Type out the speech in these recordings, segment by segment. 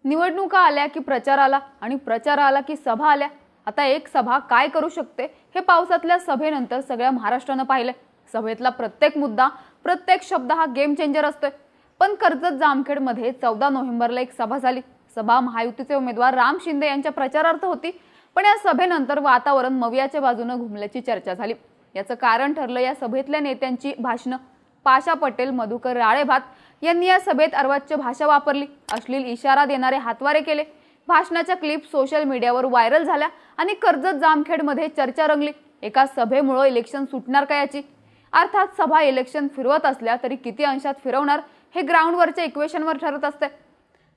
निवडणुका आल्या की प्रचार आला आणि प्रचार आला की सभा आल्या। आता एक सभा काय करू शकते हे पावसातल्या सभेनंतर सगळ्या महाराष्ट्रानं पाहिलं। सभेतला प्रत्येक मुद्दा, प्रत्येक शब्द हा गेम चेंजर असतोय। पण कर्जत जामखेड मध्ये 14 नोव्हेंबरला एक सभा झाली। सभा महायुतीचे उमेदवार राम शिंदे यांच्या प्रचारार्थ होती, पण या सभेनंतर वातावरण मवियाच्या बाजूने घुमल्याची चर्चा झाली। याचं कारण ठरलं या सभेतल्या नेत्यांची भाषणं। पाशा पटेल, मधुकर राळेभात यांनी या सभेत अर्वाच्य भाषा वापरली, अश्लील इशारा देणारे हातवारे केले। भाषणाच्या क्लिप सोशल मीडियावर व्हायरल झाल्या आणि कर्जत जामखेडमध्ये चर्चा रंगली। एका सभेमुळे इलेक्शन सुटणार का याची? अर्थात सभा इलेक्शन फिरवत असल्या तरी किती अंशात फिरवणार हे ग्राउंडवरच्या इक्वेशनवर ठरत असते।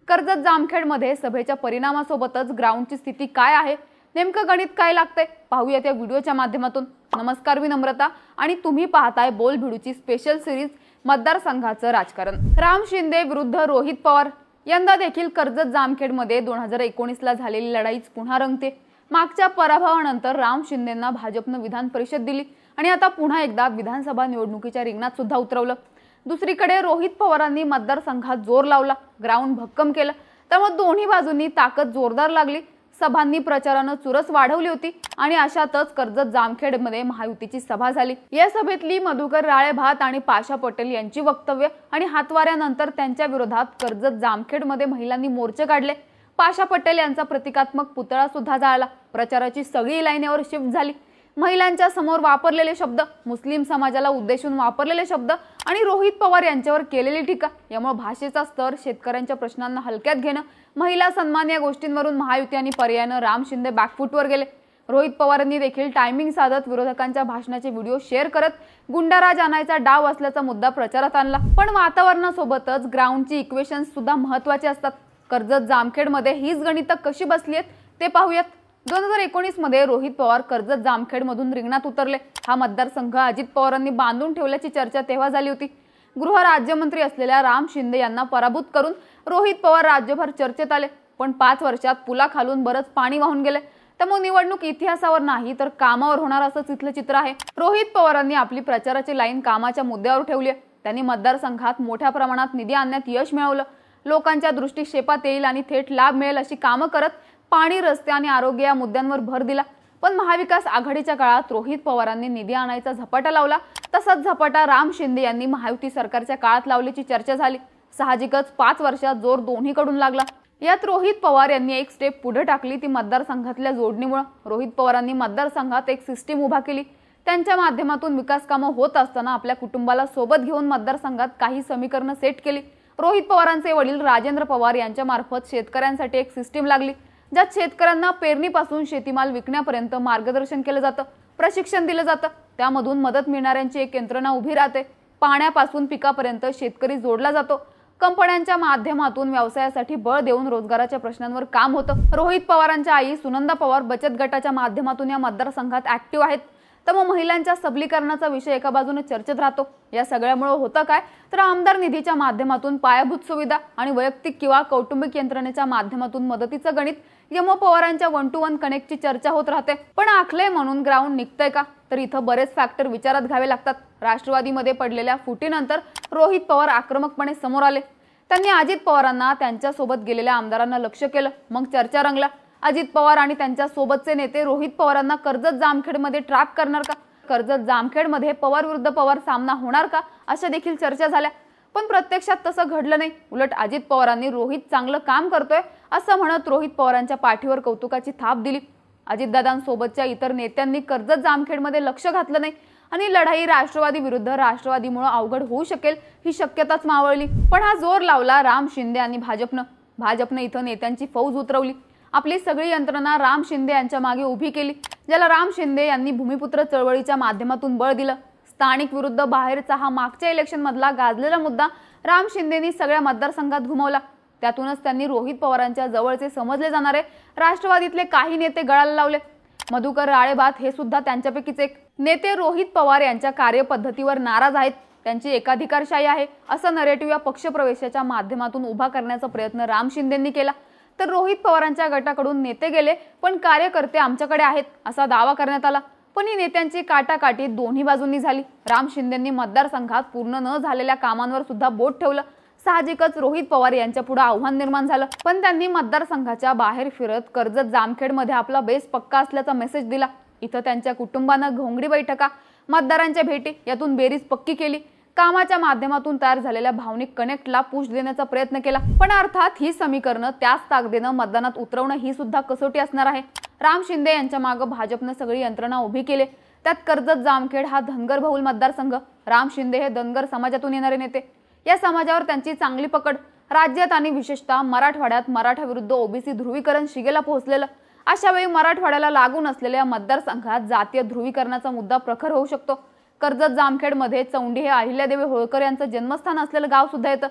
कर्जत जामखेडमध्ये सभेच्या परिणामासोबतच ग्राउंडची स्थिती काय आहे, नेमकं गणित काय लागतंय, पाहूया त्या व्हिडिओच्या माध्यमातून। नमस्कार, मी नम्रता आणि तुम्ही पाहताय बोल भिडूची स्पेशल सिरीज मतदारसंघाचं राजकारण। राम शिंदे विरुद्ध रोहित पवार। यंदा देखील कर्जत जामखेडमध्ये 2019ला झालेली लढाईच पुन्हा रंगते। मागच्या पराभवानंतर राम शिंदेंना भाजपनं विधान परिषद दिली आणि आता पुन्हा एकदा विधानसभा निवडणुकीच्या रिंगणात सुद्धा उतरवलं। दुसरीकडे रोहित पवारांनी मतदारसंघात जोर लावला, ग्राउंड भक्कम केलं, त्यामुळे दोन्ही बाजूंनी ताकद जोरदार लागली। सभांनी प्रचारानं चुरस वाढवली होती आणि अशातच कर्जत जामखेडमध्ये महायुतीची सभा झाली। या सभेतली मधुकर राळेभात आणि पाशा पटेल यांची वक्तव्य आणि हातवाऱ्यानंतर त्यांच्या विरोधात कर्जत जामखेडमध्ये महिलांनी मोर्चे काढले। पाशा पटेल यांचा प्रतिकात्मक पुतळा सुद्धा जाळला। प्रचाराची सगळी लाईन यावर शिफ्ट झाली। महिलांच्या समोर वापरलेले शब्द, मुस्लिम समाजाला उद्देशून वापरलेले शब्द आणि रोहित पवार यांच्यावर केलेली टीका, यामुळे भाषेचा स्तर, शेतकऱ्यांच्या प्रश्नांना हलक्यात घेणं, महिला सन्मान या गोष्टींवरून महायुती आणि पर्यायानं राम शिंदे बॅकफुटवर गेले। रोहित पवारांनी देखील टायमिंग साधत विरोधकांच्या भाषणाचे व्हिडिओ शेअर करत गुंडाराज आणायचा डाव असल्याचा मुद्दा प्रचारात आणला। पण वातावरणासोबतच ग्राउंडची इक्वेशन्स सुद्धा महत्त्वाचे असतात। कर्जत जामखेडमध्ये हीच गणितं कशी बसली आहेत ते पाहूयात। 2019 मध्ये रोहित पवार कर्जत जामखेडमधून रिंगणात उतरले। हा मतदारसंघ अजित पवारांनी बांधून ठेवल्याची चर्चा तेव्हा झाली होती। गृहराज्यमंत्री असलेल्या राम शिंदे यांना पराभूत करून रोहित पवार राज्यभर चर्चेत आले, पण 5 वर्षात पुलाखालून बरंच पाणी वाहून गेले। त्यामुळे निवडणूक इतिहासावर नाही तर कामावर होणार असंच इथलं चित्र आहे। रोहित पवारांनी आपली प्रचाराची लाईन कामाच्या मुद्द्यावर ठेवली आहे। त्यांनी मतदारसंघात मोठ्या प्रमाणात निधी आणण्यात यश मिळवलं। लोकांच्या दृष्टिक्षेपात येईल आणि थेट लाभ मिळेल अशी कामं करत पाणी, रस्ते आणि आरोग्य या मुद्द्यांवर भर दिला। पण महाविकास आघाडीच्या काळात रोहित पवारांनी निधी आणायचा झपाटा लावला, तसाच झपाटा राम शिंदे यांनी महायुती सरकारच्या काळात लावल्याची चर्चा झाली। साहजिकच 5 वर्षात जोर दोन्हीकडून लागला। यात रोहित पवार यांनी एक स्टेप पुढे टाकली, ती मतदारसंघातल्या जोडणीमुळे। रोहित पवारांनी मतदारसंघात एक सिस्टीम उभा केली। त्यांच्या माध्यमातून विकास कामं होत असताना आपल्या कुटुंबाला सोबत घेऊन मतदारसंघात काही समीकरणं सेट केली। रोहित पवारांचे वडील राजेंद्र पवार यांच्या मार्फत शेतकऱ्यांसाठी एक सिस्टीम लागली, ज्यात शेतकऱ्यांना पेरणीपासून शेतीमाल विकण्यापर्यंत मार्गदर्शन केलं जातं, प्रशिक्षण दिलं जातं। त्यामधून मदत मिळणाऱ्यांची एक यंत्रणा उभी राहते। पाण्यापासून पिकापर्यंत शेतकरी जोडला जातो। कंपन्यांच्या माध्यमातून व्यवसायासाठी बळ देऊन रोजगाराच्या प्रश्नांवर काम होतं। रोहित पवारांच्या आई सुनंदा पवार बचत गटाच्या माध्यमातून या मतदारसंघात ऍक्टिव्ह आहेत। त्यामुळे महिलांच्या सबलीकरणाचा विषय एका बाजूने चर्चेत राहतो। या सगळ्यामुळे होतं काय तर आमदार निधीच्या माध्यमातून पायाभूत सुविधा आणि वैयक्तिक किंवा कौटुंबिक यंत्रणेच्या माध्यमातून मदतीचं गणित, यमो पवारांच्या 1 to 1 कनेक्टची चर्चा होत राहते। पण आखले म्हणून ग्राउंड निघतंय का तर इथं बरेच फॅक्टर विचारात घ्यावे लागतात। राष्ट्रवादीमध्ये पडलेल्या फुटीनंतर रोहित पवार आक्रमकपणे समोर आले। त्यांनी अजित पवारांना, त्यांच्यासोबत गेलेल्या आमदारांना लक्ष्य केलं, मग चर्चा रंगला। अजित पवार आणि त्यांच्या सोबतचे नेते रोहित पवारांना कर्जत जामखेडमध्ये ट्रॅप करणार का? कर्जत जामखेडमध्ये पवार विरुद्ध पवार सामना होणार का, अशा देखील चर्चा झाल्या। पण प्रत्यक्षात तसं घडलं नाही। उलट अजित पवारांनी रोहित चांगलं काम करतोय असं म्हणत रोहित पवारांच्या पाठीवर कौतुकाची थाप दिली। अजितदादांसोबतच्या इतर नेत्यांनी कर्जत जामखेडमध्ये लक्ष घातलं नाही आणि लढाई राष्ट्रवादी विरुद्ध राष्ट्रवादीमुळे अवघड होऊ शकेल ही शक्यताच मावळली। पण हा जोर लावला राम शिंदे आणि भाजपनं इथं नेत्यांची फौज उतरवली। आपली सगळी यंत्रणा राम शिंदे यांच्या मागे उभी केली, ज्याला राम शिंदे यांनी भूमिपुत्र चळवळीच्या माध्यमातून बळ दिलं। स्थानिक विरुद्ध बाहेरचा हा मागच्या इलेक्शन मधला गाजलेला मुद्दा राम शिंदेंनी सगळ्या मतदारसंघात घुमवला। त्यातूनच त्यांनी रोहित पवारांच्या जवळचे समजले जाणारे राष्ट्रवादीतले काही नेते गळाला लावले। मधुकर राळेभात हे सुद्धा त्यांच्यापैकीच एक नेते रोहित पवार यांच्या कार्यपद्धतीवर नाराज आहेत। त्यांची एकाधिकारशाही आहे असं नरेटिव्ह या पक्षप्रवेशाच्या माध्यमातून उभा करण्याचा प्रयत्न राम शिंदेंनी केला। तर रोहित पवारांच्या गटाकडून नेते गेले, पण कार्यकर्ते आमच्याकडे आहेत असा दावा करण्यात आला। पण ही नेत्यांची काटाकाटी दोन्ही बाजूंनी झाली। राम शिंदेंनी मतदारसंघात पूर्ण न झालेल्या कामांवर सुद्धा बोट ठेवलं। साहजिकच रोहित पवार यांच्या पुढे आव्हान निर्माण झालं, पण त्यांनी मतदारसंघाच्या बाहेर फिरत कर्जत जामखेडमध्ये आपला बेस पक्का असल्याचा मेसेज दिला। इथं त्यांच्या कुटुंबानं घोंगडी बैठका, मतदारांच्या भेटी यातून बेरीज पक्की केली, कामाच्या माध्यमातून तयार झालेल्या भावनिक कनेक्टला पुश देण्याचा प्रयत्न केला। पण अर्थात ही समीकरणं त्याच ताकदीनं मतदानात उतरवणं ही सुद्धा कसोटी असणार आहे। राम शिंदे यांच्या मागे भाजपनं सगळी यंत्रणा उभी केली, त्यात कर्जत जामखेड हा धनगर बहुल मतदारसंघ, राम शिंदे हे धनगर समाजातून येणारे नेते, या समाजावर त्यांची चांगली पकड, राज्यात आणि विशेषतः मराठवाड्यात मराठा विरुद्ध ओबीसी ध्रुवीकरण शिगेला पोहोचलेलं। अशा वेळी मराठवाड्याला लागून असलेल्या मतदारसंघात जातीय ध्रुवीकरणाचा मुद्दा प्रखर होऊ शकतो। कर्जत जामखेडमध्ये चौंडी हे अहिल्यादेवी होळकर यांचं जन्मस्थान असलेलं गाव सुद्धा येतं,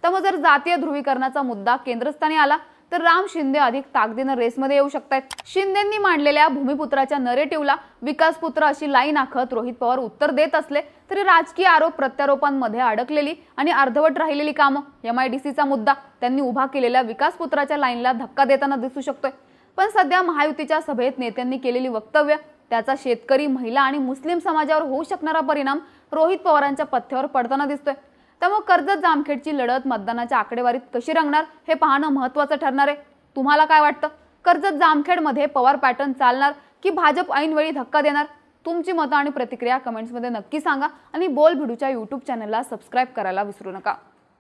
त्यामुळे जर जातीय ध्रुवीकरणाचा मुद्दा केंद्रस्थानी आला तर राम शिंदे अधिक ताकदीनं रेसमध्ये येऊ शकतात। शिंदेंनी मांडलेल्या भूमिपुत्राच्या नरेटिव्हला विकासपुत्र अशी लाईन आखत रोहित पवार उत्तर देत असले तरी राजकीय आरोप प्रत्यारोपांमध्ये अडकलेली आणि अर्धवट राहिलेली कामं, MIDCचा मुद्दा त्यांनी उभा केलेल्या विकासपुत्राच्या लाईनला धक्का देताना दिसू शकतोय। पण सध्या महायुतीच्या सभेत नेत्यांनी केलेली वक्तव्य, त्याचा शेतकरी, महिला आणि मुस्लिम समाजावर होऊ शकणारा परिणाम रोहित पवारांच्या पथ्यावर पडताना दिसतोय। त्यामुळे कर्जत जामखेडची लढत मतदानाच्या आकडेवारीत कशी रंगणार हे पाहणं महत्त्वाचं ठरणार आहे। तुम्हाला काय वाटतं? कर्जत जामखेडमध्ये पवार पॅटर्न चालणार की भाजप ऐनवेळी धक्का देणार? तुमची मतं आणि प्रतिक्रिया कमेंट्समध्ये नक्की सांगा आणि बोल भिडूच्या YouTube चॅनलला सबस्क्राईब करायला विसरू नका।